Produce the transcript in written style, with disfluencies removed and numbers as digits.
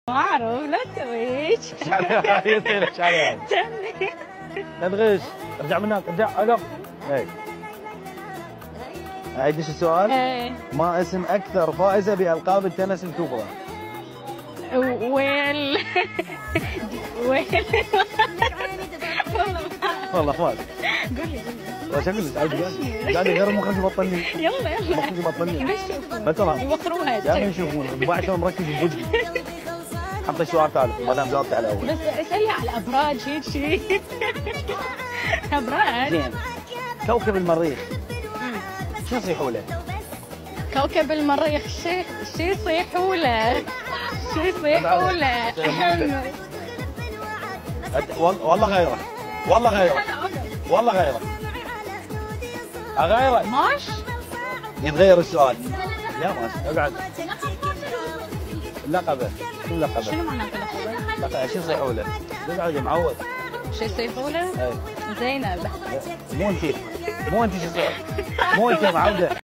ما اعرف لا تسويش. ايش عليها؟ لا تغش. ارجع من هناك ارجع اقف. اي اعيدش السؤال؟ ايه. ما اسم اكثر فائزه بالقاب التنس الكبرى؟ ويل ويل والله ما ادري. قولي شكلك قاعد غير مخك يبطلني. يلا مخك يبطلني. يشوفون فترة يوخرونها يا اخي يشوفون بعد شلون مركز بوجهي. حط السؤال ثالث ما دام جاوبت على الاول. بس اسالي على الابراج هيك شيء. ابراج. زين كوكب المريخ شو يصيحوا له؟ كوكب المريخ شو يصيحوا له؟ شو يصيحوا له؟ والله غيره والله غيره والله غيره اغيره. ماش يتغير السؤال. يا ماش اقعد. لقبه شو لقبه؟ شنو معناته لقبه؟ شو يصيحوا له؟ اقعد يا معود. شو يصيحوا له؟ اي زينب. مو انت شو يصيح؟ مو انت شو يصيح؟ مو انت معوده.